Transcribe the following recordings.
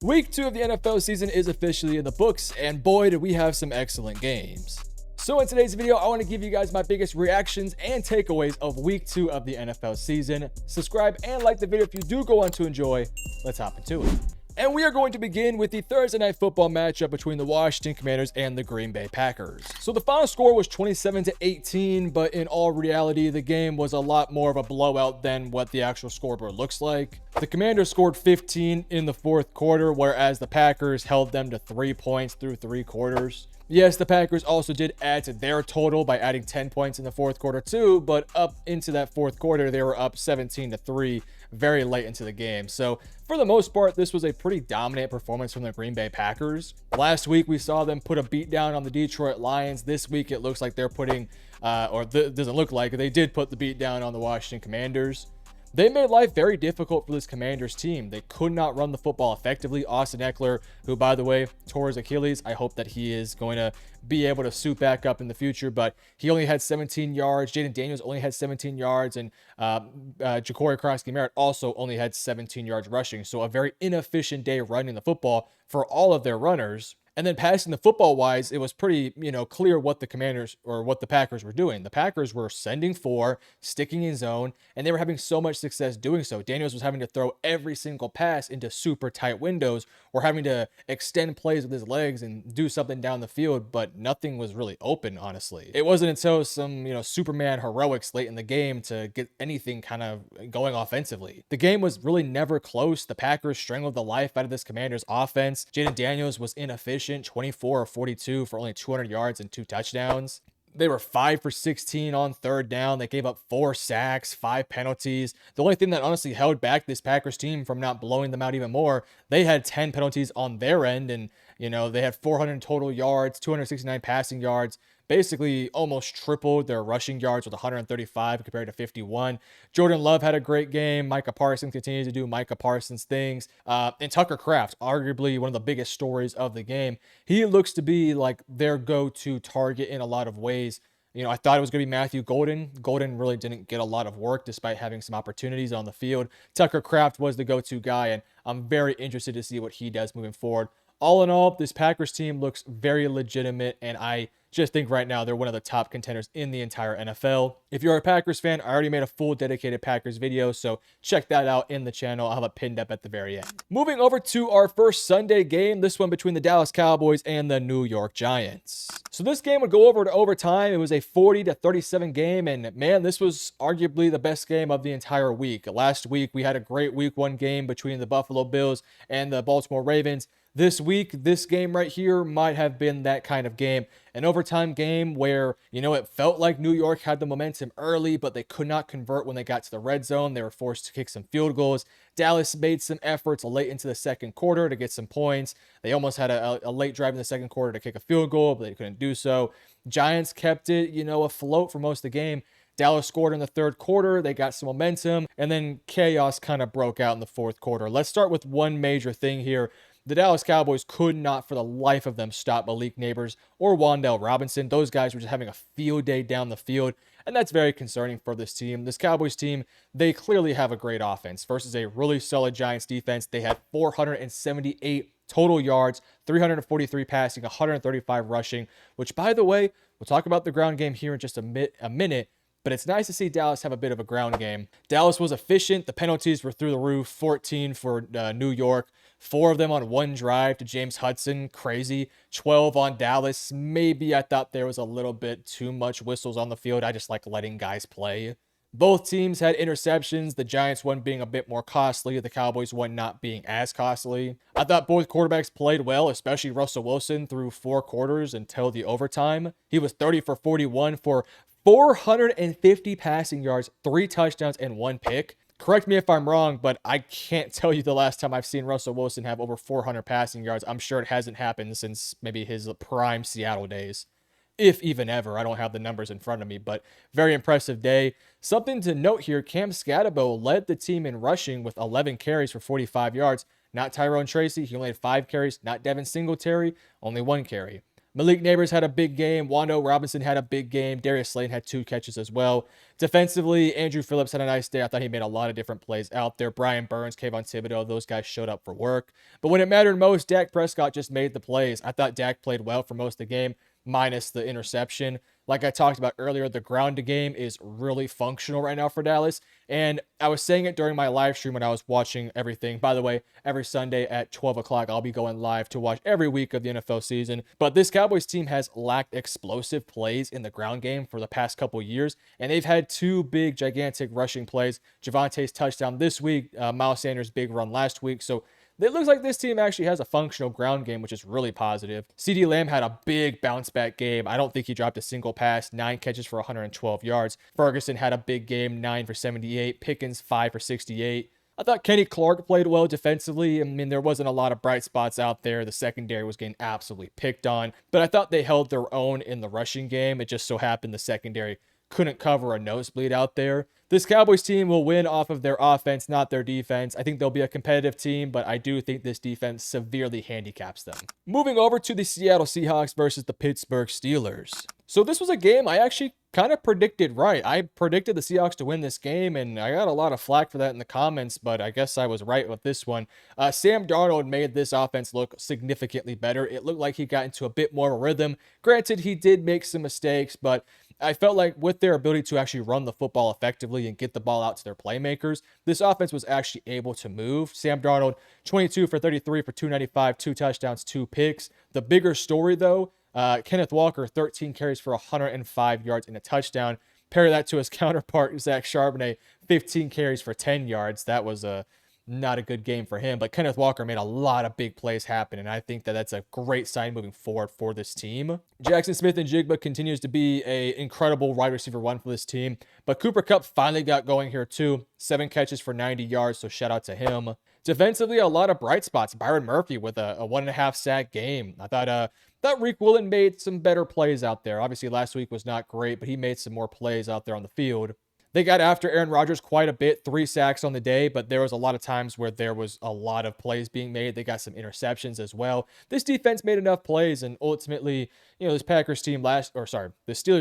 Week 2 of the NFL season is officially in the books, and boy, did we have some excellent games. So in today's video, I want to give you guys my biggest reactions and takeaways of Week 2 of the NFL season. Subscribe and like the video if you do go on to enjoy. Let's hop into it. And we are going to begin with the Thursday Night Football matchup between the Washington Commanders and the Green Bay Packers. So the final score was 27-18, but in all reality, the game was a lot more of a blowout than what the actual scoreboard looks like. The Commanders scored 15 in the fourth quarter, whereas the Packers held them to 3 points through 3 quarters. Yes, the Packers also did add to their total by adding 10 points in the fourth quarter too, but up into that fourth quarter, they were up 17-3 very late into the game. So for the most part, this was a pretty dominant performance from the Green Bay Packers. Last week, we saw them put a beat down on the Detroit Lions. This week, it looks like they're putting, doesn't look like they did put the beat down on the Washington Commanders. They made life very difficult for this Commanders team. They could not run the football effectively. Austin Eckler, who, by the way, tore his Achilles. I hope that he is going to be able to suit back up in the future, but he only had 17 yards. Jaden Daniels only had 17 yards, and Ja'Cory Krosky-Merritt also only had 17 yards rushing. So a very inefficient day running the football for all of their runners. And then passing the football wise, it was pretty, clear what the Commanders or what the Packers were doing. The Packers were sending four, sticking in zone, and they were having so much success doing so. Daniels was having to throw every single pass into super tight windows or having to extend plays with his legs and do something down the field, but nothing was really open, honestly. It wasn't until some, Superman heroics late in the game to get anything kind of going offensively. The game was really never close. The Packers strangled the life out of this Commanders offense. Jaden Daniels was inefficient. 24 or 42 for only 200 yards and 2 touchdowns. They were 5 for 16 on third down. They gave up 4 sacks, 5 penalties. The only thing that honestly held back this Packers team from not blowing them out even more, they had 10 penalties on their end, and they had 400 total yards, 269 passing yards, basically almost tripled their rushing yards with 135 compared to 51. Jordan Love had a great game. Micah Parsons continues to do Micah Parsons things. And Tucker Kraft, arguably one of the biggest stories of the game. He looks to be like their go-to target in a lot of ways. I thought it was going to be Matthew Golden. Golden really didn't get a lot of work despite having some opportunities on the field. Tucker Kraft was the go-to guy, and I'm very interested to see what he does moving forward. All in all, this Packers team looks very legitimate, and I just think right now they're one of the top contenders in the entire NFL. If you're a Packers fan, I already made a full dedicated Packers video, so check that out in the channel. I'll have it pinned up at the very end. Moving over to our first Sunday game, this one between the Dallas Cowboys and the New York Giants. So this game would go over to overtime. It was a 40-37 game, and man, this was arguably the best game of the entire week. Last week, we had a great week 1 game between the Buffalo Bills and the Baltimore Ravens. This week, this game right here might have been that kind of game. An overtime game where, it felt like New York had the momentum early, but they could not convert when they got to the red zone. They were forced to kick some field goals. Dallas made some efforts late into the second quarter to get some points. They almost had a late drive in the second quarter to kick a field goal, but they couldn't do so. Giants kept it, afloat for most of the game. Dallas scored in the third quarter. They got some momentum, and then chaos kind of broke out in the fourth quarter. Let's start with one major thing here. The Dallas Cowboys could not for the life of them stop Malik Neighbors or Wan'Dale Robinson. Those guys were just having a field day down the field, and that's very concerning for this team. This Cowboys team, they clearly have a great offense versus a really solid Giants defense. They had 478 total yards, 343 passing, 135 rushing, which, by the way, we'll talk about the ground game here in just a minute. But it's nice to see Dallas have a bit of a ground game. Dallas was efficient. The penalties were through the roof. 14 for New York. 4 of them on one drive to James Hudson. Crazy. 12 on Dallas. Maybe I thought there was a little bit too much whistles on the field. I just like letting guys play. Both teams had interceptions. The Giants one being a bit more costly. The Cowboys one not being as costly. I thought both quarterbacks played well, especially Russell Wilson through 4 quarters until the overtime. He was 30 for 41 for 450 passing yards, 3 touchdowns, and 1 pick. Correct me if I'm wrong, but I can't tell you the last time I've seen Russell Wilson have over 400 passing yards. I'm sure it hasn't happened since maybe his prime Seattle days, if even ever. I don't have the numbers in front of me, but very impressive day. Something to note here, Cam Scatterbo led the team in rushing with 11 carries for 45 yards. Not Tyrone Tracy, he only had 5 carries. Not Devin Singletary, only 1 carry. Malik Neighbors had a big game. Wando Robinson had a big game. Darius Slayton had 2 catches as well. Defensively, Andrew Phillips had a nice day. I thought he made a lot of different plays out there. Brian Burns, Kayvon Thibodeau, those guys showed up for work. But when it mattered most, Dak Prescott just made the plays. I thought Dak played well for most of the game, minus the interception. Like I talked about earlier, the ground game is really functional right now for Dallas. And I was saying it during my live stream when I was watching everything. By the way, every Sunday at 12 o'clock, I'll be going live to watch every week of the NFL season. But this Cowboys team has lacked explosive plays in the ground game for the past couple years. And they've had 2 big, gigantic rushing plays. Javante's touchdown this week, Miles Sanders' big run last week. So it looks like this team actually has a functional ground game, which is really positive. CeeDee Lamb had a big bounce back game. I don't think he dropped a single pass, 9 catches for 112 yards. Ferguson had a big game, 9 for 78. Pickens, 5 for 68. I thought Kenny Clark played well defensively. I mean, there wasn't a lot of bright spots out there. The secondary was getting absolutely picked on, but I thought they held their own in the rushing game. It just so happened the secondary couldn't cover a nosebleed out there. This Cowboys team will win off of their offense, not their defense. I think they'll be a competitive team, but I do think this defense severely handicaps them. Moving over to the Seattle Seahawks versus the Pittsburgh Steelers. So this was a game I actually kind of predicted right. I predicted the Seahawks to win this game, and I got a lot of flack for that in the comments, but I guess I was right with this one. Sam Darnold made this offense look significantly better. It looked like he got into a bit more of a rhythm. Granted, he did make some mistakes, but I felt like with their ability to actually run the football effectively and get the ball out to their playmakers, this offense was actually able to move. Sam Darnold, 22 for 33 for 295, 2 touchdowns, 2 picks. The bigger story, though, Kenneth Walker, 13 carries for 105 yards and a touchdown. Pair that to his counterpart, Zach Charbonnet, 15 carries for 10 yards. That was not a good game for him, but Kenneth Walker made a lot of big plays happen, and I think that that's a great sign moving forward for this team. Jackson Smith-Njigba continues to be an incredible wide receiver 1 for this team, but Cooper Kupp finally got going here too. 7 catches for 90 yards, so shout out to him. Defensively, a lot of bright spots. Byron Murphy with a 1.5 sack game. I thought Reek Woolen made some better plays out there. Obviously, last week was not great, but he made some more plays out there on the field. They got after Aaron Rodgers quite a bit, 3 sacks on the day, but there was a lot of times where there was a lot of plays being made. They got some interceptions as well. This defense made enough plays, and ultimately, the Steelers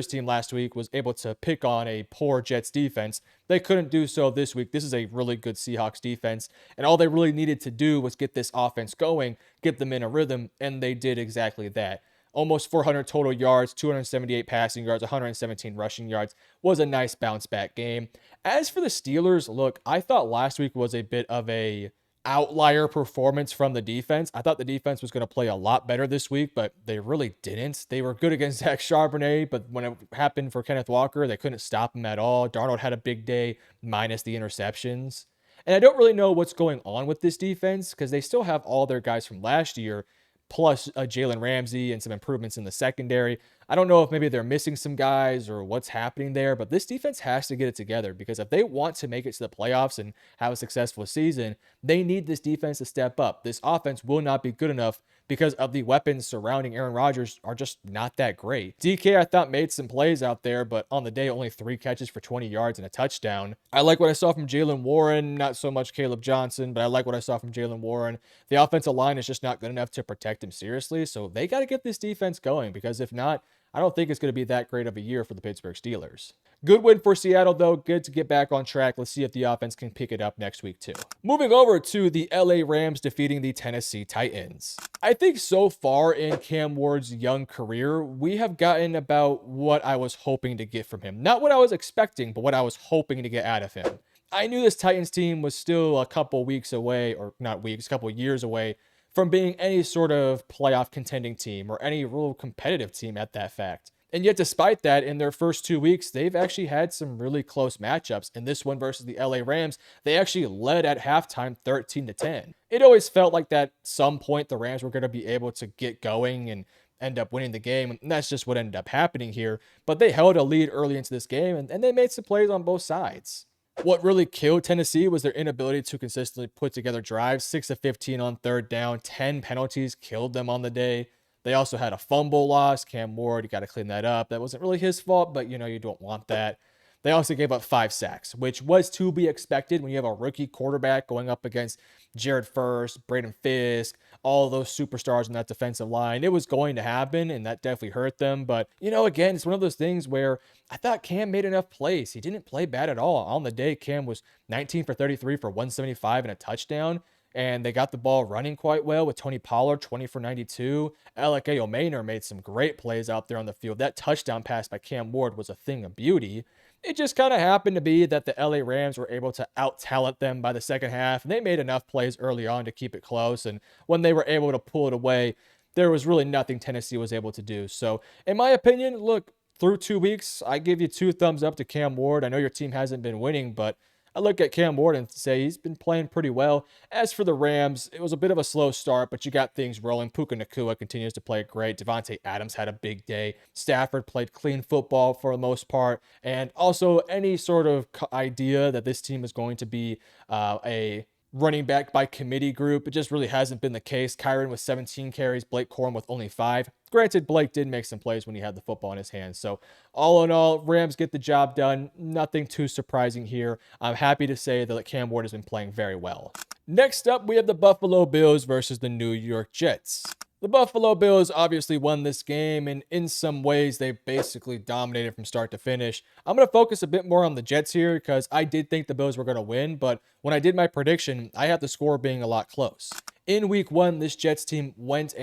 team last week was able to pick on a poor Jets defense. They couldn't do so this week. This is a really good Seahawks defense, and all they really needed to do was get this offense going, get them in a rhythm, and they did exactly that. Almost 400 total yards, 278 passing yards, 117 rushing yards. Was a nice bounce back game. As for the Steelers, look, I thought last week was a bit of a outlier performance from the defense. I thought the defense was going to play a lot better this week, but they really didn't. They were good against Zach Charbonnet, but when it happened for Kenneth Walker, they couldn't stop him at all. Darnold had a big day, minus the interceptions. And I don't really know what's going on with this defense because they still have all their guys from last year, plus Jalen Ramsey and some improvements in the secondary. I don't know if maybe they're missing some guys or what's happening there, but this defense has to get it together because if they want to make it to the playoffs and have a successful season, they need this defense to step up. This offense will not be good enough because of the weapons surrounding Aaron Rodgers are just not that great. DK, I thought, made some plays out there, but on the day, only 3 catches for 20 yards and a touchdown. I like what I saw from Jalen Warren, not so much Caleb Johnson, but I like what I saw from Jalen Warren. The offensive line is just not good enough to protect him seriously, so they got to get this defense going because if not, I don't think it's going to be that great of a year for the Pittsburgh Steelers. Good win for Seattle, though. Good to get back on track. Let's see if the offense can pick it up next week, too. Moving over to the LA Rams defeating the Tennessee Titans. I think so far in Cam Ward's young career, we have gotten about what I was hoping to get from him. Not what I was expecting, but what I was hoping to get out of him. I knew this Titans team was still a couple weeks away, or not weeks, a couple years away from being any sort of playoff contending team or any real competitive team at that fact. And yet, despite that, in their first 2 weeks, they've actually had some really close matchups. In this one versus the LA Rams, they actually led at halftime 13-10. It always felt like that at some point the Rams were going to be able to get going and end up winning the game. And that's just what ended up happening here. But they held a lead early into this game, and they made some plays on both sides. What really killed Tennessee was their inability to consistently put together drives. 6 of 15 on third down, 10 penalties killed them on the day. They also had a fumble loss. Cam Ward, you got to clean that up. That wasn't really his fault, but you don't want that. They also gave up 5 sacks, which was to be expected when you have a rookie quarterback going up against Jared First, Braden Fisk, all those superstars in that defensive line. It was going to happen, and that definitely hurt them. But, again, it's one of those things where I thought Cam made enough plays. He didn't play bad at all. On the day, Cam was 19 for 33 for 175 and a touchdown. And they got the ball running quite well with Tony Pollard, 20 for 92. Alec Maynor made some great plays out there on the field. That touchdown pass by Cam Ward was a thing of beauty. It just kind of happened to be that the LA Rams were able to out-talent them by the second half, and they made enough plays early on to keep it close. And when they were able to pull it away, there was really nothing Tennessee was able to do. So, in my opinion, look, through 2 weeks, I give you 2 thumbs up to Cam Ward. I know your team hasn't been winning, but I look at Cam Ward and say he's been playing pretty well. As for the Rams, it was a bit of a slow start, but you got things rolling. Puka Nacua continues to play great. Devontae Adams had a big day. Stafford played clean football for the most part. And also any sort of idea that this team is going to be a running back by committee group, it just really hasn't been the case. Kyron with 17 carries, Blake Corum with only 5. Granted, Blake did make some plays when he had the football in his hands. So all in all, Rams get the job done. Nothing too surprising here. I'm happy to say that Cam Ward has been playing very well. Next up, we have the Buffalo Bills versus the New York Jets. The Buffalo Bills obviously won this game, and in some ways, they basically dominated from start to finish. I'm going to focus a bit more on the Jets here because I did think the Bills were going to win, but when I did my prediction, I had the score being a lot close. In week 1, this Jets team went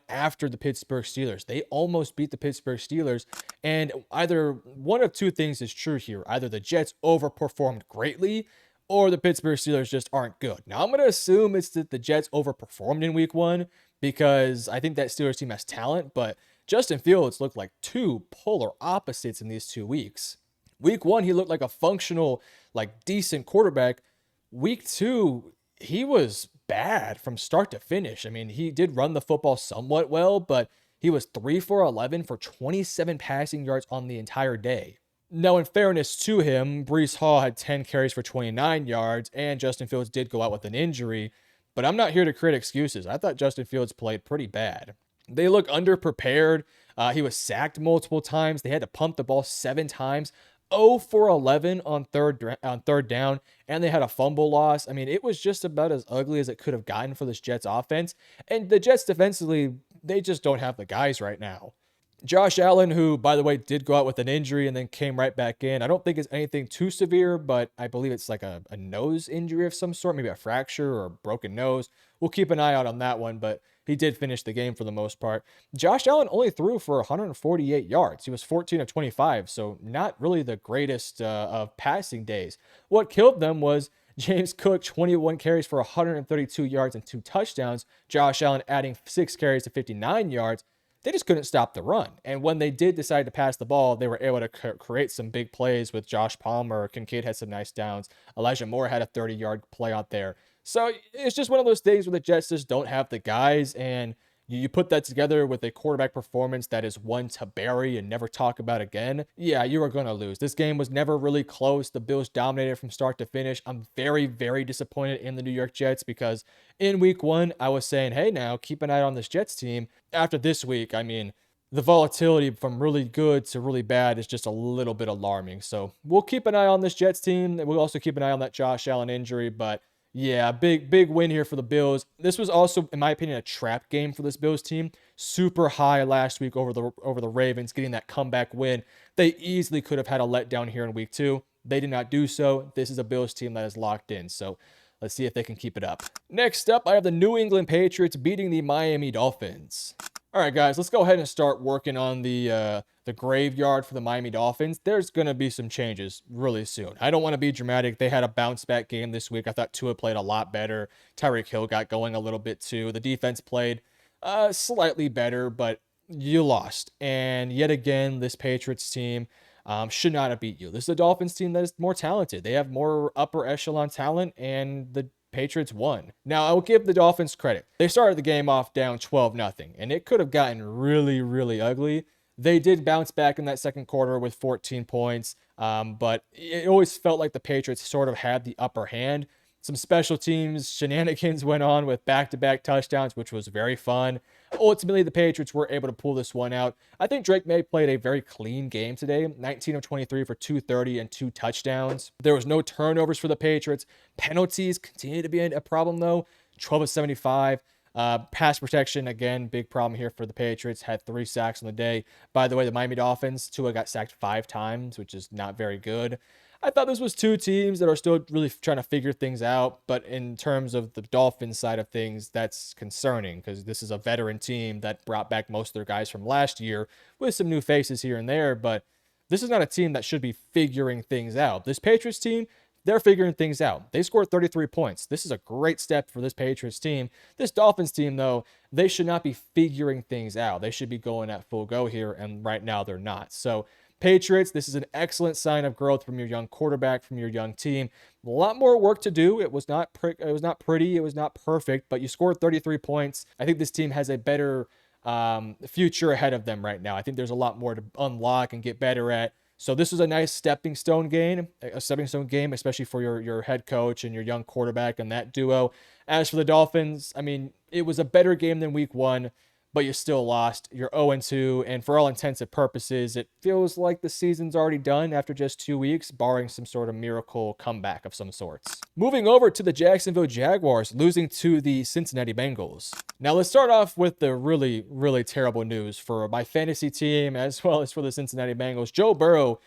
after the Pittsburgh Steelers. They almost beat the Pittsburgh Steelers, and either one of 2 things is true here. Either the Jets overperformed greatly, or the Pittsburgh Steelers just aren't good. Now, I'm going to assume it's that the Jets overperformed in week 1 because I think that Steelers team has talent, but Justin Fields looked like 2 polar opposites in these 2 weeks. Week 1, he looked like a functional, decent quarterback. Week 2, he was bad from start to finish. I mean, he did run the football somewhat well, but he was 3 for 11 for 27 passing yards on the entire day. Now, in fairness to him, Breece Hall had 10 carries for 29 yards, and Justin Fields did go out with an injury. But I'm not here to create excuses. I thought Justin Fields played pretty bad. They look underprepared. He was sacked multiple times. They had to pump the ball 7 times. 0 for 11 on third down, and they had a fumble loss. I mean, it was just about as ugly as it could have gotten for this Jets offense. And the Jets defensively, they just don't have the guys right now. Josh Allen, who, by the way, did go out with an injury and then came right back in. I don't think it's anything too severe, but I believe it's like a nose injury of some sort, maybe a fracture or a broken nose. We'll keep an eye out on that one, but he did finish the game for the most part. Josh Allen only threw for 148 yards. He was 14 of 25, so not really the greatest of passing days. What killed them was James Cook, 21 carries for 132 yards and 2 touchdowns. Josh Allen adding 6 carries to 59 yards. They just couldn't stop the run. And when they did decide to pass the ball, they were able to create some big plays with Josh Palmer. Kincaid had some nice downs. Elijah Moore had a 30-yard play out there. So it's just one of those things where the Jets just don't have the guys, and you put that together with a quarterback performance that is one to bury and never talk about again. Yeah, you are going to lose. This game was never really close. The Bills dominated from start to finish. I'm very, very disappointed in the New York Jets because in week 1, I was saying, hey, now keep an eye on this Jets team. After this week, I mean, the volatility from really good to really bad is just a little bit alarming. So we'll keep an eye on this Jets team. We'll also keep an eye on that Josh Allen injury, but yeah, big win here for the Bills. This was also, in my opinion, a trap game for this Bills team. Super high last week over the Ravens, getting that comeback win. They easily could have had a letdown here in week 2. They did not do so. This is a Bills team that is locked in. So let's see if they can keep it up. Next up, I have the New England Patriots beating the Miami Dolphins. All right, guys, let's go ahead and start working on the graveyard for the Miami Dolphins. There's going to be some changes really soon. I don't want to be dramatic. They had a bounce-back game this week. I thought Tua played a lot better. Tyreek Hill got going a little bit too. The defense played slightly better, but you lost. And yet again, this Patriots team should not have beat you. This is a Dolphins team that is more talented. They have more upper echelon talent, and the Patriots won. Now, I will give the Dolphins credit. They started the game off down 12-0, and it could have gotten really, really ugly. They did bounce back in that second quarter with 14 points, but it always felt like the Patriots sort of had the upper hand. Some special teams shenanigans went on with back-to-back touchdowns, which was very fun. Ultimately, the Patriots were able to pull this one out. I think Drake May played a very clean game today, 19 of 23 for 230 and 2 touchdowns. There was no turnovers for the Patriots. Penalties continue to be a problem, though. 12 of 75. Pass protection, again, big problem here for the Patriots. Had 3 sacks on the day. By the way, the Miami Dolphins, Tua got sacked 5 times, which is not very good. I thought this was 2 teams that are still really trying to figure things out. But in terms of the Dolphins side of things, that's concerning because this is a veteran team that brought back most of their guys from last year with some new faces here and there. But this is not a team that should be figuring things out. This Patriots team, they're figuring things out. They scored 33 points. This is a great step for this Patriots team. This Dolphins team, though, they should not be figuring things out. They should be going at full go here, and right now they're not. So Patriots, this is an excellent sign of growth from your young quarterback, from your young team. A lot more work to do. It was not pretty. It was not perfect, but you scored 33 points. I think this team has a better future ahead of them right now. I think there's a lot more to unlock and get better at. So this was a nice stepping stone game, especially for your head coach and your young quarterback and that duo. As for the Dolphins, I mean, it was a better game than week 1, but you still lost. You're 0-2, and for all intents and purposes, it feels like the season's already done after just 2 weeks, barring some sort of miracle comeback of some sorts. Moving over to the Jacksonville Jaguars, losing to the Cincinnati Bengals. Now let's start off with the really, really terrible news for my fantasy team as well as for the Cincinnati Bengals. Joe Burrow,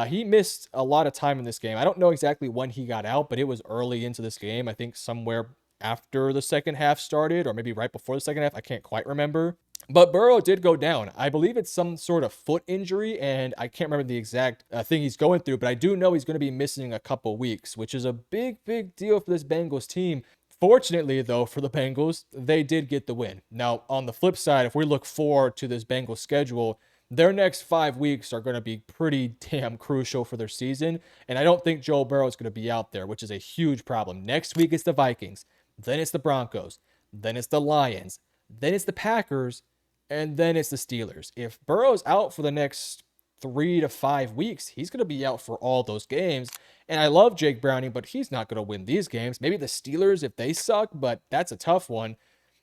he missed a lot of time in this game. I don't know exactly when he got out, but it was early into this game. I think somewhere after the second half started, or maybe right before the second half. I can't quite remember. But Burrow did go down. I believe it's some sort of foot injury, and I can't remember the exact thing he's going through, but I do know he's going to be missing a couple weeks, which is a big, big deal for this Bengals team. Fortunately, though, for the Bengals, they did get the win. Now, on the flip side, if we look forward to this Bengals schedule, their next 5 weeks are going to be pretty damn crucial for their season, and I don't think Joe Burrow is going to be out there, which is a huge problem. Next week, it's the Vikings. Then it's the Broncos. Then it's the Lions. Then it's the Packers. And then it's the Steelers. If Burrow's out for the next 3 to 5 weeks, he's going to be out for all those games. And I love Jake Browning, but he's not going to win these games. Maybe the Steelers if they suck, but that's a tough one.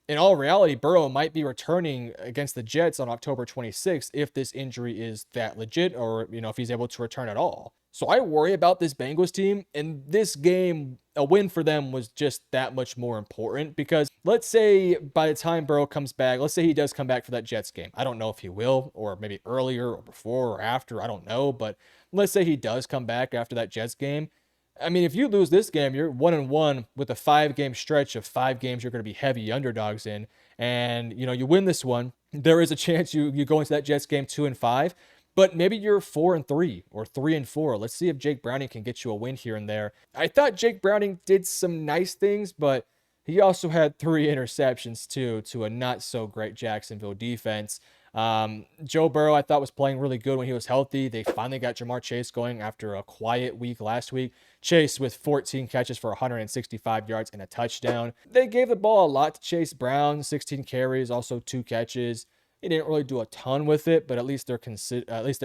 In all reality, Burrow might be returning against the Jets on October 26th if this injury is that legit, or if he's able to return at all. So I worry about this Bengals team, and this game, a win for them was just that much more important because let's say by the time Burrow comes back, let's say he does come back for that Jets game. I don't know if he will, or maybe earlier or before or after, I don't know, but let's say he does come back after that Jets game. I mean, if you lose this game, you're 1-1 with a 5-game stretch of 5 games you're going to be heavy underdogs in, and you win this one, there is a chance you go into that Jets game 2-5. But maybe you're 4-3 or 3-4. Let's see if Jake Browning can get you a win here and there. I thought Jake Browning did some nice things, but he also had 3 interceptions too to a not so great Jacksonville defense. Joe Burrow, I thought, was playing really good when he was healthy. They finally got Jamar Chase going after a quiet week last week. Chase with 14 catches for 165 yards and a touchdown. They gave the ball a lot to Chase Brown, 16 carries, also 2 catches. He didn't really do a ton with it, but at least they're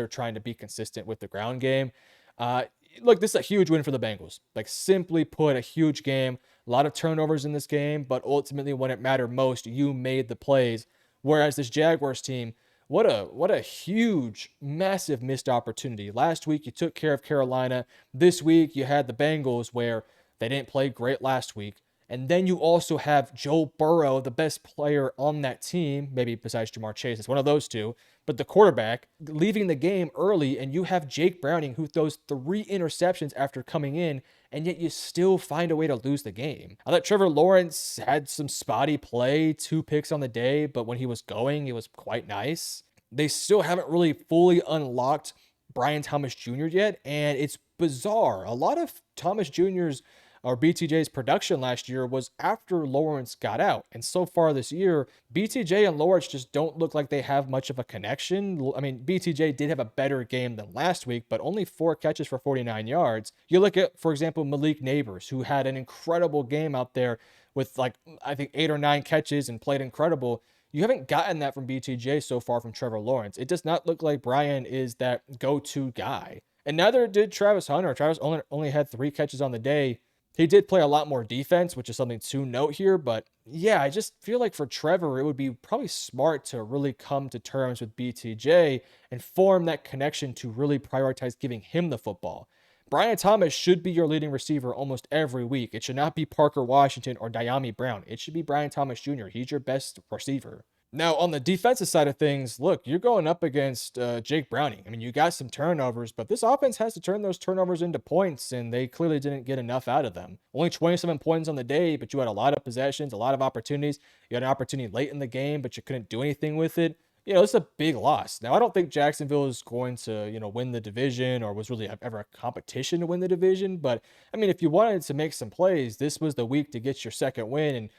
trying to be consistent with the ground game. Look, this is a huge win for the Bengals. Like, simply put, a huge game. A lot of turnovers in this game, but ultimately when it mattered most, you made the plays. Whereas this Jaguars team, what a huge, massive missed opportunity. Last week you took care of Carolina. This week you had the Bengals where they didn't play great last week. And then you also have Joe Burrow, the best player on that team, maybe besides Jamar Chase. It's one of those two. But the quarterback leaving the game early, and you have Jake Browning who throws 3 interceptions after coming in, and yet you still find a way to lose the game. I thought Trevor Lawrence had some spotty play, 2 picks on the day, but when he was going, it was quite nice. They still haven't really fully unlocked Brian Thomas Jr. yet, and it's bizarre. A lot of Thomas Jr.'s or BTJ's production last year was after Lawrence got out. And so far this year, BTJ and Lawrence just don't look like they have much of a connection. I mean, BTJ did have a better game than last week, but only 4 catches for 49 yards. You look at, for example, Malik Neighbors, who had an incredible game out there with I think 8 or 9 catches and played incredible. You haven't gotten that from BTJ so far from Trevor Lawrence. It does not look like Brian is that go-to guy. And neither did Travis Hunter. Travis only had 3 catches on the day. He did play a lot more defense, which is something to note here. But yeah, I just feel like for Trevor, it would be probably smart to really come to terms with BTJ and form that connection to really prioritize giving him the football. Brian Thomas should be your leading receiver almost every week. It should not be Parker Washington or Diami Brown. It should be Brian Thomas Jr. He's your best receiver. Now, on the defensive side of things, look, you're going up against Jake Browning. I mean, you got some turnovers, but this offense has to turn those turnovers into points, and they clearly didn't get enough out of them. Only 27 points on the day, but you had a lot of possessions, a lot of opportunities. You had an opportunity late in the game, but you couldn't do anything with it. It's a big loss. Now, I don't think Jacksonville is going to, win the division or was really ever a competition to win the division. But, I mean, if you wanted to make some plays, this was the week to get your second win and,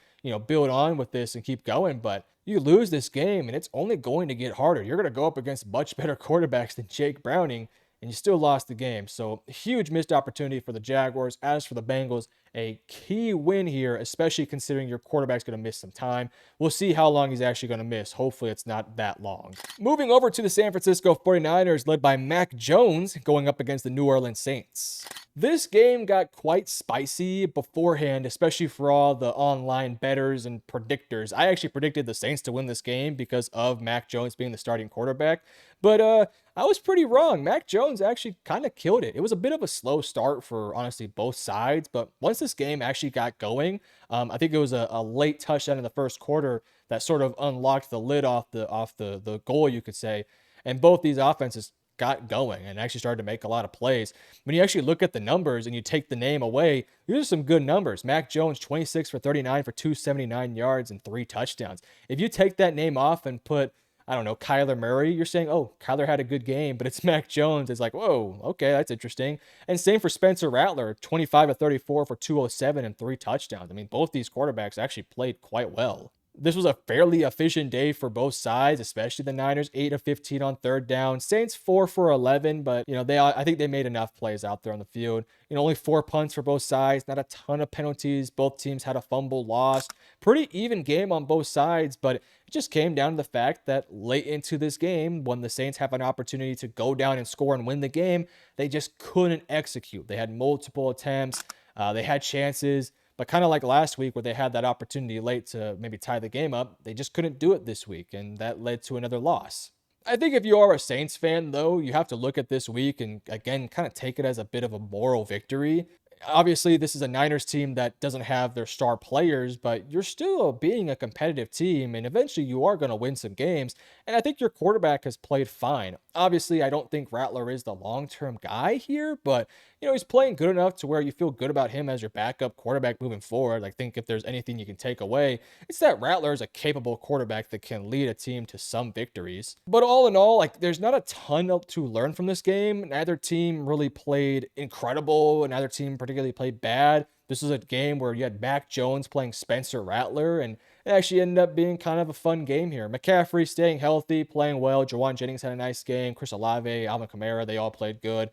build on with this and keep going. But you lose this game and it's only going to get harder. You're going to go up against much better quarterbacks than Jake Browning, and you still lost the game. So huge missed opportunity for the Jaguars. As for the Bengals, a key win here, especially considering your quarterback's going to miss some time. We'll see how long he's actually going to miss. Hopefully it's not that long. Moving over to the San Francisco 49ers, led by Mac Jones, going up against the New Orleans Saints. This game got quite spicy beforehand, especially for all the online bettors and predictors. I actually predicted the Saints to win this game because of Mac Jones being the starting quarterback. But I was pretty wrong. Mac Jones actually kind of killed it. It was a bit of a slow start for, honestly, both sides. But once this game actually got going, I think it was a late touchdown in the first quarter that sort of unlocked the lid off the goal, you could say. And both these offenses got going and actually started to make a lot of plays. When you actually look at the numbers and you take the name away, these are some good numbers. Mac Jones, 26 for 39 for 279 yards and 3 touchdowns. If you take that name off and put, I don't know, Kyler Murray, you're saying, oh, Kyler had a good game, but it's Mac Jones. It's like, whoa, okay, that's interesting. And same for Spencer Rattler, 25 of 34 for 207 and 3 touchdowns. I mean, both these quarterbacks actually played quite well. This was a fairly efficient day for both sides, especially the Niners, 8 of 15 on third down. Saints 4 for 11, but I think they made enough plays out there on the field. Only 4 punts for both sides, not a ton of penalties. Both teams had a fumble lost. Pretty even game on both sides, but it just came down to the fact that late into this game, when the Saints have an opportunity to go down and score and win the game, they just couldn't execute. They had multiple attempts. They had chances. But kind of like last week where they had that opportunity late to maybe tie the game up, they just couldn't do it this week, and that led to another loss. I think if you are a Saints fan, though, you have to look at this week and, again, kind of take it as a bit of a moral victory. Obviously, this is a Niners team that doesn't have their star players, but you're still being a competitive team, and eventually you are going to win some games. And I think your quarterback has played fine. Obviously, I don't think Rattler is the long-term guy here, but he's playing good enough to where you feel good about him as your backup quarterback moving forward. I think if there's anything you can take away, it's that Rattler is a capable quarterback that can lead a team to some victories. But all in all, there's not a ton to learn from this game. Neither team really played incredible, and neither team particularly played bad. This was a game where you had Mac Jones playing Spencer Rattler, and it actually ended up being kind of a fun game here. McCaffrey staying healthy, playing well. Jawan Jennings had a nice game. Chris Olave, Alvin Kamara, they all played good.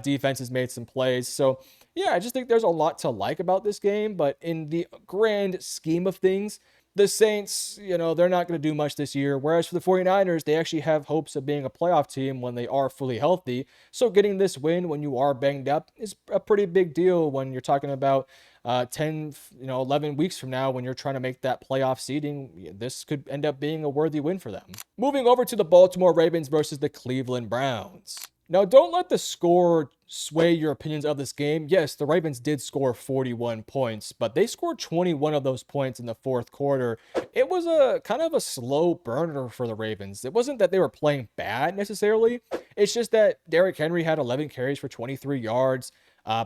Defenses made some plays. So, yeah, I just think there's a lot to like about this game. But in the grand scheme of things, the Saints, they're not going to do much this year. Whereas for the 49ers, they actually have hopes of being a playoff team when they are fully healthy. So getting this win when you are banged up is a pretty big deal when you're talking about 10, 11 weeks from now when you're trying to make that playoff seeding. This could end up being a worthy win for them. Moving over to the Baltimore Ravens versus the Cleveland Browns. Now, don't let the score sway your opinions of this game. Yes, the Ravens did score 41 points, but they scored 21 of those points in the fourth quarter. It was a kind of a slow burner for the Ravens. It wasn't that they were playing bad necessarily. It's just that Derrick Henry had 11 carries for 23 yards,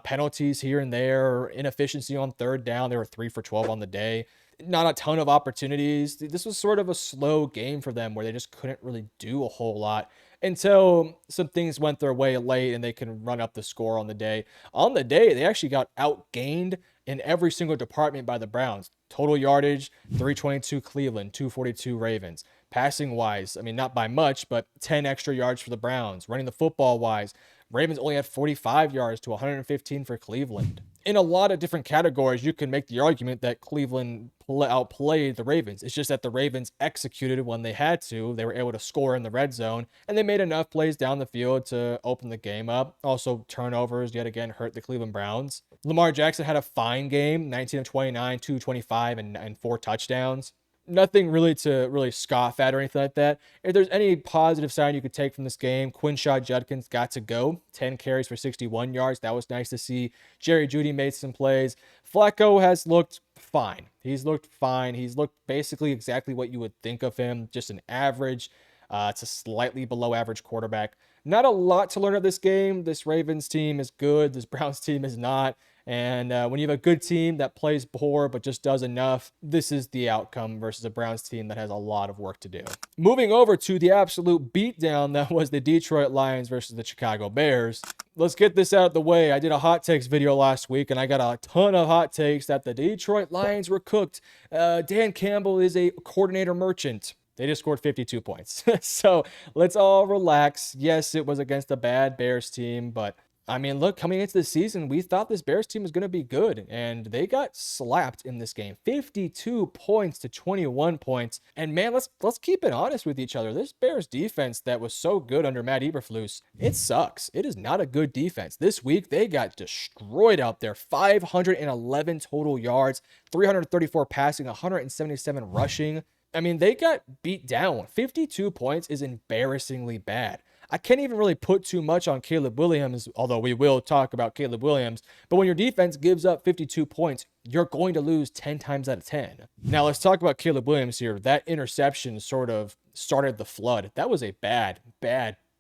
penalties here and there, inefficiency on third down. They were 3 for 12 on the day. Not a ton of opportunities. This was sort of a slow game for them where they just couldn't really do a whole lot until some things went their way late and they can run up the score on the day. On the day, they actually got outgained in every single department by the Browns. Total yardage, 322 Cleveland, 242 Ravens. Passing wise, I mean, not by much, but 10 extra yards for the Browns. Running the football wise, Ravens only had 45 yards to 115 for Cleveland. In a lot of different categories, you can make the argument that Cleveland outplayed the Ravens. It's just that the Ravens executed when they had to. They were able to score in the red zone, and they made enough plays down the field to open the game up. Also, turnovers yet again hurt the Cleveland Browns. Lamar Jackson had a fine game, 19 of 29, 225, and 4 touchdowns. Nothing really to really scoff at or anything like that. If there's any positive sign you could take from this game, Quinshaw Judkins got to go. 10 carries for 61 yards. That was nice to see. Jerry Jeudy made some plays. Flacco has looked fine. He's looked fine. He's looked basically exactly what you would think of him. Just an average to slightly below average quarterback. Not a lot to learn of this game. This Ravens team is good. This Browns team is not. And when you have a good team that plays poor but just does enough, this is the outcome versus a Browns team that has a lot of work to do. Moving over to the absolute beatdown that was the Detroit Lions versus the Chicago Bears. Let's get this out of the way. I did a hot takes video last week, and I got a ton of hot takes that the Detroit Lions were cooked. Dan Campbell is a coordinator merchant. They just scored 52 points. So let's all relax. Yes, it was against a bad Bears team, but I mean, look, coming into the season, we thought this Bears team was going to be good, and they got slapped in this game. 52 points to 21 points. And man, let's keep it honest with each other. This Bears defense that was so good under Matt Eberflus, it sucks. It is not a good defense. This week, they got destroyed out there. 511 total yards, 334 passing, 177 rushing. I mean, they got beat down. 52 points is embarrassingly bad. I can't even really put too much on Caleb Williams, although we will talk about Caleb Williams. But when your defense gives up 52 points, you're going to lose 10 times out of 10. Now, let's talk about Caleb Williams here. That interception sort of started the flood. That was a bad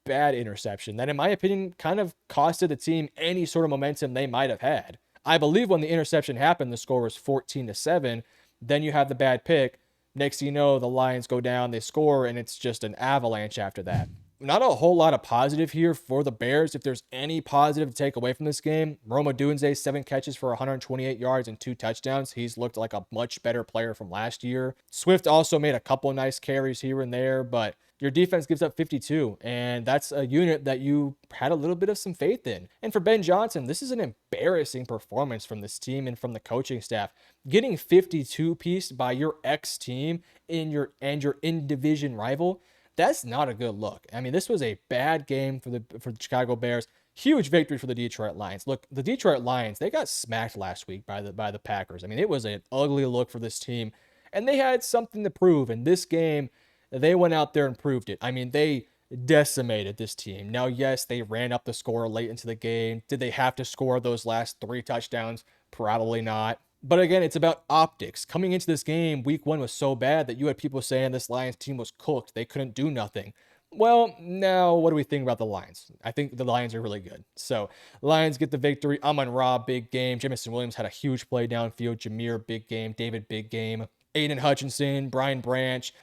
interception that, in my opinion, kind of costed the team any sort of momentum they might have had. I believe when the interception happened, the score was 14-7. Then you have the bad pick. Next thing you know, the Lions go down, they score, and it's just an avalanche after that. Not a whole lot of positive here for the Bears. If there's any positive to take away from this game, Rome Odunze, 7 catches for 128 yards and 2 touchdowns. He's looked like a much better player from last year. Swift also made a couple nice carries here and there, but your defense gives up 52, and that's a unit that you had a little bit of some faith in. And for Ben Johnson, this is an embarrassing performance from this team and from the coaching staff. Getting 52-pieced by your ex-team in your in-division rival, that's not a good look. I mean, this was a bad game for the Chicago Bears. Huge victory for the Detroit Lions. Look, the Detroit Lions, they got smacked last week by the Packers. I mean, it was an ugly look for this team, and they had something to prove. In this game, they went out there and proved it. I mean, they decimated this team. Now, yes, they ran up the score late into the game. Did they have to score those last 3 touchdowns? Probably not. But again, it's about optics. Coming into this game, week 1 was so bad that you had people saying this Lions team was cooked. They couldn't do nothing. Well, now what do we think about the Lions? I think the Lions are really good. So, Lions get the victory. Amon-Ra, big game. Jamison Williams had a huge play downfield. Jameer, big game. David, big game. Aiden Hutchinson, Brian Branch,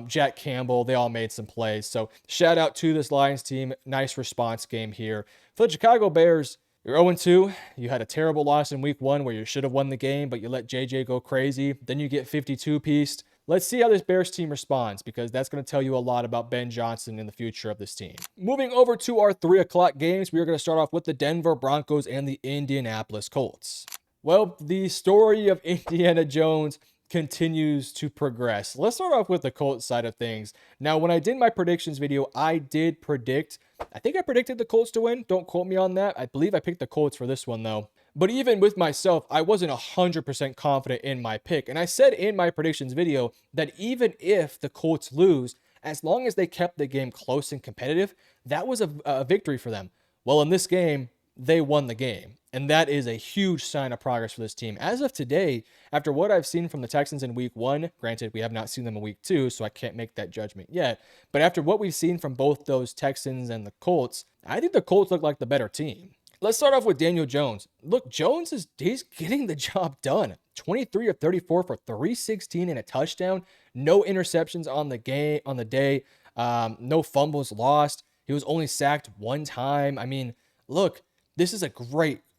Jack Campbell, they all made some plays. So, shout out to this Lions team. Nice response game here. For the Chicago Bears, you're 0-2. You had a terrible loss in week 1 where you should have won the game, but you let JJ go crazy. Then you get 52-pieced. Let's see how this Bears team responds, because that's going to tell you a lot about Ben Johnson and the future of this team. Moving over to our 3 o'clock games, we are going to start off with the Denver Broncos and the Indianapolis Colts. Well, the story of Indiana Jones continues to progress. Let's start off with the Colts side of things. Now, when I did my predictions video, I think I predicted the Colts to win. Don't quote me on that. I believe I picked the Colts for this one, though. But even with myself, I wasn't 100% confident in my pick. And I said in my predictions video that even if the Colts lose, as long as they kept the game close and competitive, that was a victory for them. Well, in this game, they won the game. And that is a huge sign of progress for this team. As of today, after what I've seen from the Texans in week 1, granted, we have not seen them in week 2, so I can't make that judgment yet. But after what we've seen from both those Texans and the Colts, I think the Colts look like the better team. Let's start off with Daniel Jones. Look, he's getting the job done. 23 of 34 for 316 and a touchdown. No interceptions on the day. No fumbles lost. He was only sacked 1 time. I mean, look, this is an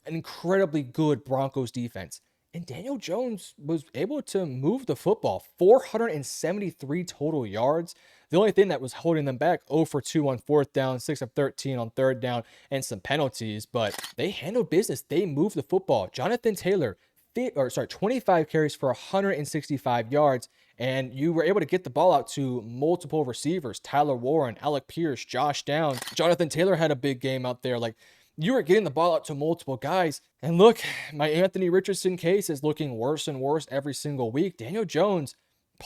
incredibly good Broncos defense. And Daniel Jones was able to move the football. 473 total yards. The only thing that was holding them back, 0 for 2 on 4th down, 6 of 13 on 3rd down, and some penalties. But they handled business. They moved the football. Jonathan Taylor, 25 carries for 165 yards. And you were able to get the ball out to multiple receivers. Tyler Warren, Alec Pierce, Josh Downs. Jonathan Taylor had a big game out there. You were getting the ball out to multiple guys. And look, my Anthony Richardson case is looking worse and worse every single week. Daniel Jones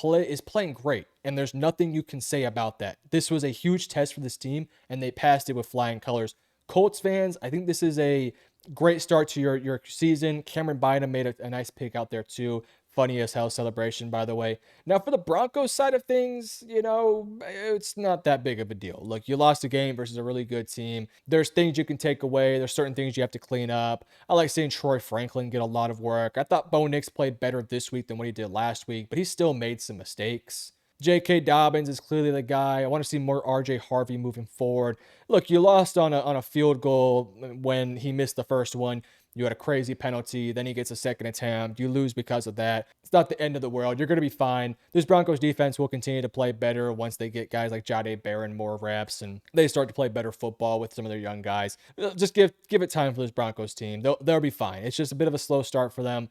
is playing great, and there's nothing you can say about that. This was a huge test for this team, and they passed it with flying colors. Colts fans, I think this is a great start to your season. Cameron Bynum made a nice pick out there too. Funny as hell celebration, by the way. Now, for the Broncos side of things, it's not that big of a deal. Look, you lost a game versus a really good team. There's things you can take away. There's certain things you have to clean up. I like seeing Troy Franklin get a lot of work. I thought Bo Nix played better this week than what he did last week, but he still made some mistakes. J.K. Dobbins is clearly the guy. I want to see more R.J. Harvey moving forward. Look, you lost on a field goal when he missed the first one. You had a crazy penalty. Then he gets a second attempt. You lose because of that. It's not the end of the world. You're going to be fine. This Broncos defense will continue to play better once they get guys like Jahdae Barron more reps and they start to play better football with some of their young guys. Just give it time for this Broncos team. They'll be fine. It's just a bit of a slow start for them.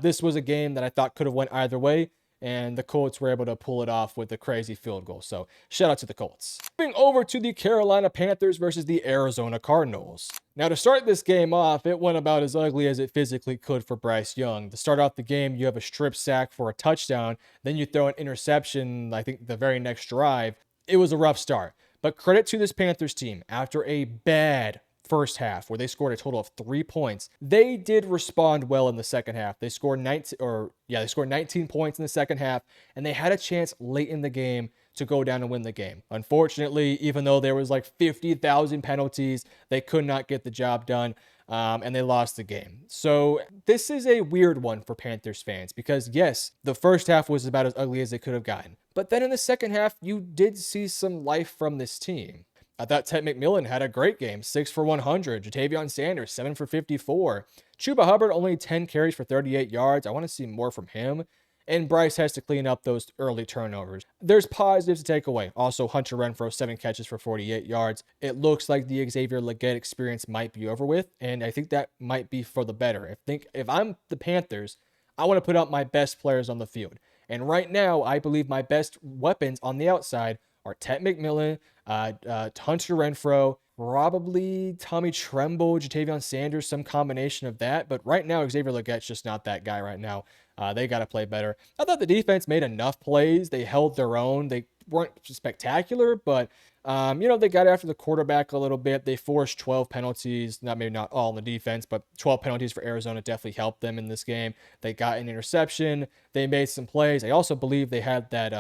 This was a game that I thought could have went either way, and the Colts were able to pull it off with a crazy field goal. So shout out to the Colts. Moving over to the Carolina Panthers versus the Arizona Cardinals. Now, to start this game off, it went about as ugly as it physically could for Bryce Young. To start off the game, you have a strip sack for a touchdown. Then you throw an interception, I think, the very next drive. It was a rough start. But credit to this Panthers team. After a bad first half where they scored a total of 3 points, they did respond well in the second half. They scored 19 points in the second half, and they had a chance late in the game to go down and win the game. Unfortunately, even though there was like 50,000 penalties, they could not get the job done, and they lost the game. So this is a weird one for Panthers fans because, yes, the first half was about as ugly as they could have gotten. But then in the second half, you did see some life from this team. I thought Ted McMillan had a great game, 6 for 100. Jatavion Sanders, 7 for 54. Chuba Hubbard, only 10 carries for 38 yards. I want to see more from him. And Bryce has to clean up those early turnovers. There's positives to take away. Also, Hunter Renfrow, 7 catches for 48 yards. It looks like the Xavier Legette experience might be over with, and I think that might be for the better. If I'm the Panthers, I want to put out my best players on the field. And right now, I believe my best weapons on the outside are Ted McMillan, Hunter Renfrow, probably Tommy Tremble, Jatavion Sanders, some combination of that. But right now, Xavier Legette's just not that guy right now. They got to play better. I thought the defense made enough plays. They held their own. They weren't spectacular, but they got after the quarterback a little bit. They forced 12 penalties, maybe not all on the defense, but 12 penalties for Arizona definitely helped them in this game. They got an interception. They made some plays. I also believe they had that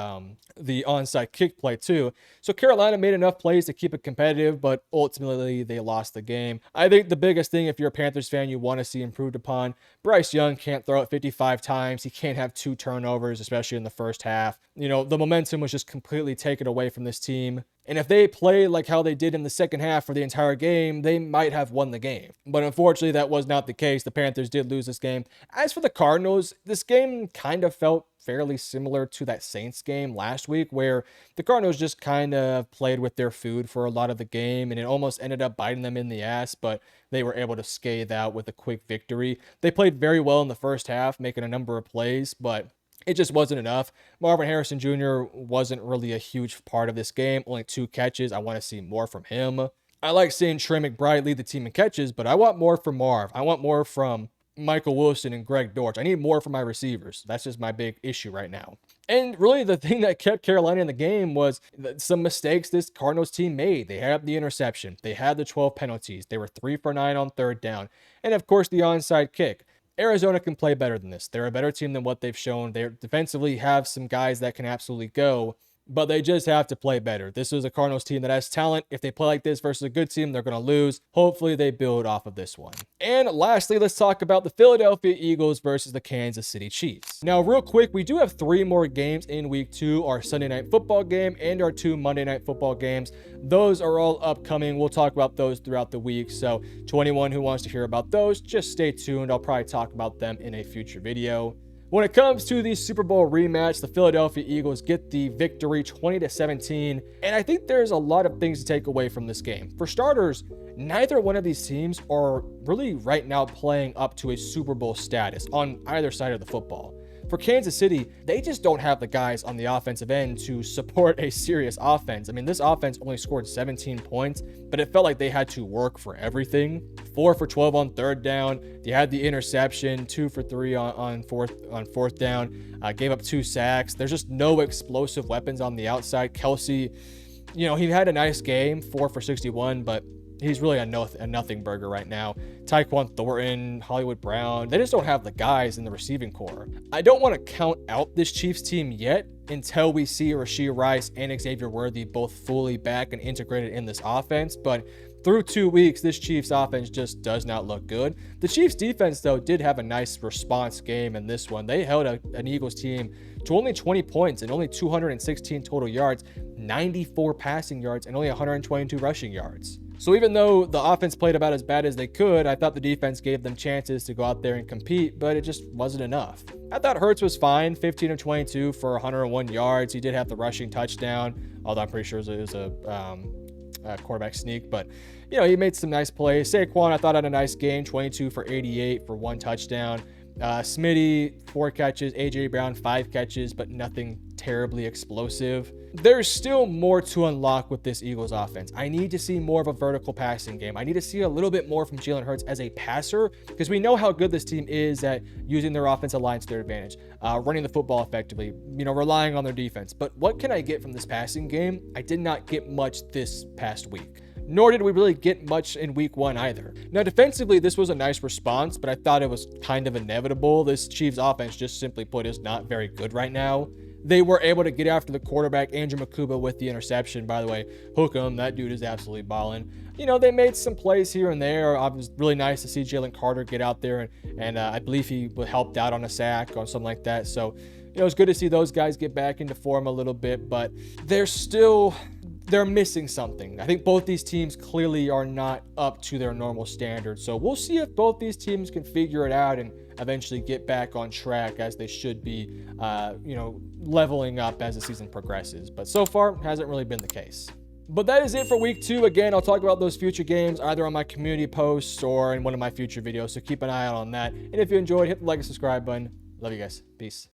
the onside kick play too. So Carolina made enough plays to keep it competitive, but ultimately they lost the game. I think the biggest thing, if you're a Panthers fan, you want to see improved upon. Bryce Young can't throw it 55 times. He can't have 2 turnovers, especially in the first half. The momentum was just completely taken away from this team. And if they play like how they did in the second half for the entire game, they might have won the game. But unfortunately, that was not the case. The Panthers did lose this game. As for the Cardinals, this game kind of felt fairly similar to that Saints game last week, where the Cardinals just kind of played with their food for a lot of the game, and it almost ended up biting them in the ass, but they were able to scathe out with a quick victory. They played very well in the first half, making a number of plays, but it just wasn't enough. Marvin Harrison Jr. wasn't really a huge part of this game. Only 2 catches. I want to see more from him. I like seeing Trey McBride lead the team in catches, but I want more from Marv. I want more from Michael Wilson and Greg Dortch. I need more from my receivers. That's just my big issue right now. And really the thing that kept Carolina in the game was some mistakes this Cardinals team made. They had the interception. They had the 12 penalties. They were 3 for 9 on third down. And of course the onside kick. Arizona can play better than this. They're a better team than what they've shown. They defensively have some guys that can absolutely go, but they just have to play better. This is a Cardinals team that has talent. If they play like this versus a good team, they're going to lose. Hopefully they build off of this one. And lastly, let's talk about the Philadelphia Eagles versus the Kansas City Chiefs. Now, real quick, we do have 3 more games in week 2, our Sunday night football game and our 2 Monday night football games. Those are all upcoming. We'll talk about those throughout the week. So to anyone who wants to hear about those, just stay tuned. I'll probably talk about them in a future video. When it comes to the Super Bowl rematch, the Philadelphia Eagles get the victory 20-17, and I think there's a lot of things to take away from this game. For starters, neither one of these teams are really right now playing up to a Super Bowl status on either side of the football. For Kansas City, they just don't have the guys on the offensive end to support a serious offense. I mean, this offense only scored 17 points, but it felt like they had to work for everything. 4 for 12 on third down. They had the interception, 2 for 3 on fourth down. Gave up 2 sacks. There's just no explosive weapons on the outside. Kelsey, he had a nice game, 4 for 61, but he's really a nothing burger right now. Tyquan Thornton, Hollywood Brown, they just don't have the guys in the receiving core. I don't want to count out this Chiefs team yet until we see Rashee Rice and Xavier Worthy both fully back and integrated in this offense, but through 2 weeks, this Chiefs offense just does not look good. The Chiefs defense, though, did have a nice response game in this one. They held an Eagles team to only 20 points and only 216 total yards, 94 passing yards, and only 122 rushing yards. So even though the offense played about as bad as they could, I thought the defense gave them chances to go out there and compete, but it just wasn't enough. I thought Hurts was fine, 15 of 22 for 101 yards. He did have the rushing touchdown, although I'm pretty sure it was a quarterback sneak, but he made some nice plays. Saquon, I thought, had a nice game, 22 for 88 for 1 touchdown. Smitty, 4 catches. AJ Brown, 5 catches, but nothing terribly explosive. There's still more to unlock with this Eagles offense. I need to see more of a vertical passing game. I need to see a little bit more from Jalen Hurts as a passer, because we know how good this team is at using their offensive line to their advantage, running the football effectively, relying on their defense. But what can I get from this passing game? I did not get much this past week. Nor did we really get much in week 1 either. Now, defensively, this was a nice response, but I thought it was kind of inevitable. This Chiefs offense, just simply put, is not very good right now. They were able to get after the quarterback, Andrew Makuba, with the interception. By the way, hook him. That dude is absolutely balling. They made some plays here and there. It was really nice to see Jalen Carter get out there, and I believe he helped out on a sack or something like that. So, it was good to see those guys get back into form a little bit, but they're missing something. I think both these teams clearly are not up to their normal standards. So we'll see if both these teams can figure it out and eventually get back on track, as they should be, leveling up as the season progresses. But so far, hasn't really been the case. But that is it for week 2. Again, I'll talk about those future games either on my community posts or in one of my future videos. So keep an eye out on that. And if you enjoyed, hit the like and subscribe button. Love you guys. Peace.